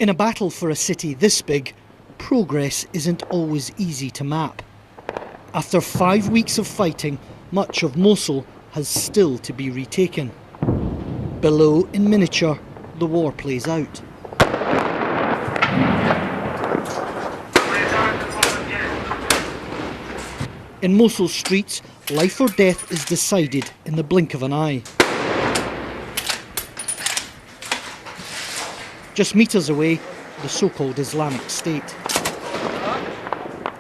In a battle for a city this big, progress isn't always easy to map. After 5 weeks of fighting, much of Mosul has still to be retaken. Below, in miniature, the war plays out. In Mosul streets, life or death is decided in the blink of an eye. Just metres away, the so-called Islamic State.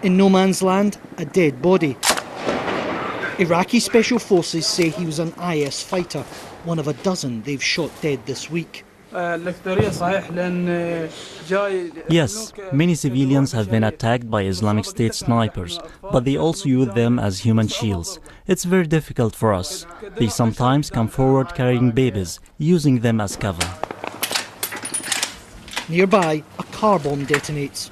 In no man's land, a dead body. Iraqi special forces say he was an IS fighter, one of a dozen they've shot dead this week. Yes, many civilians have been attacked by Islamic State snipers, but they also use them as human shields. It's very difficult for us. They sometimes come forward carrying babies, using them as cover. Nearby, a car bomb detonates.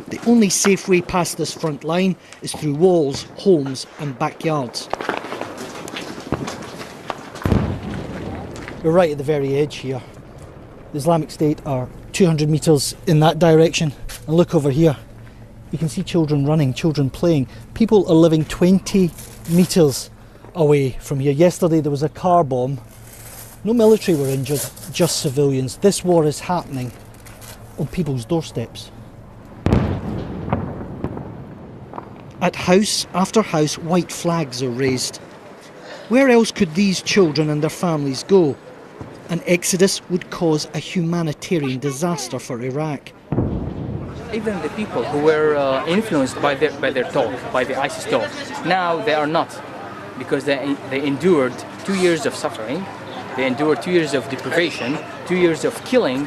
The only safe way past this front line is through walls, homes and backyards. We're right at the very edge here. The Islamic State are 200 metres in that direction. And look over here. You can see children running, children playing. People are living 20 metres away from here. Yesterday there was a car bomb. No military were injured, just civilians. This war is happening on people's doorsteps. At house after house, white flags are raised. Where else could these children and their families go? An exodus would cause a humanitarian disaster for Iraq. Even the people who were influenced by their talk, by the ISIS talk, now they are not, because they endured 2 years of suffering, they endured 2 years of deprivation, 2 years of killing.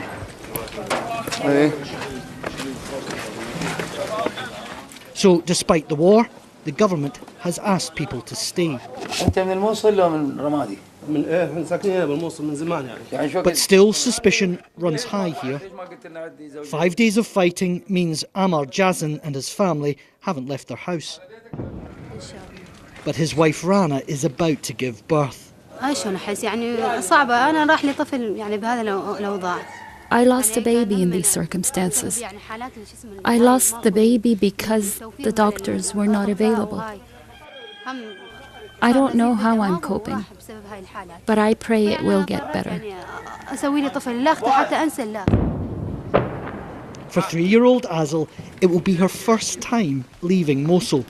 So, despite the war, the government has asked people to stay. But still, suspicion runs high here. 5 days of fighting means Amar Jazan and his family haven't left their house. But his wife Rana is about to give birth. I lost a baby in these circumstances. I lost the baby because the doctors were not available. I don't know how I'm coping, but I pray it will get better. For 3-year-old Azel, it will be her first time leaving Mosul.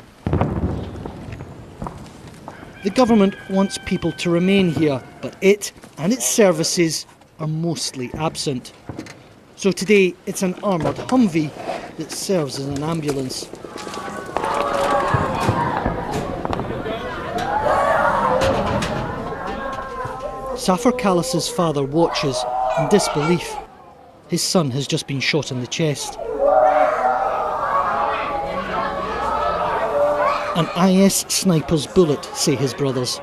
The government wants people to remain here, but it and its services are mostly absent. So today it's an armoured Humvee that serves as an ambulance. Safar Khalas's father watches in disbelief. His son has just been shot in the chest. An IS sniper's bullet, say his brothers.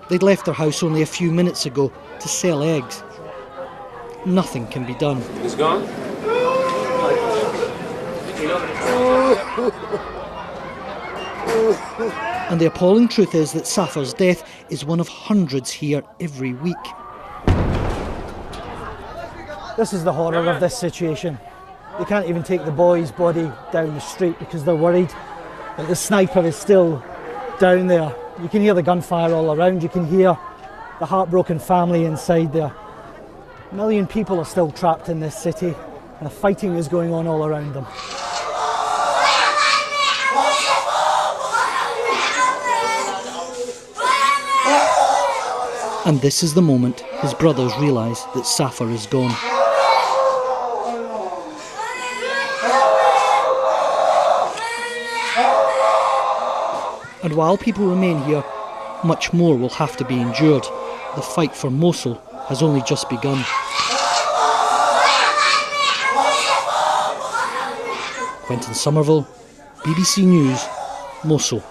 They'd left their house only a few minutes ago to sell eggs. Nothing can be done. He's gone? And the appalling truth is that Safar's death is one of hundreds here every week. This is the horror of this situation. They can't even take the boy's body down the street because they're worried that the sniper is still down there. You can hear the gunfire all around, you can hear the heartbroken family inside there. 1 million people are still trapped in this city and the fighting is going on all around them. And this is the moment his brothers realise that Safar is gone. And while people remain here, much more will have to be endured. The fight for Mosul has only just begun. Quentin Somerville, BBC News, Mosul.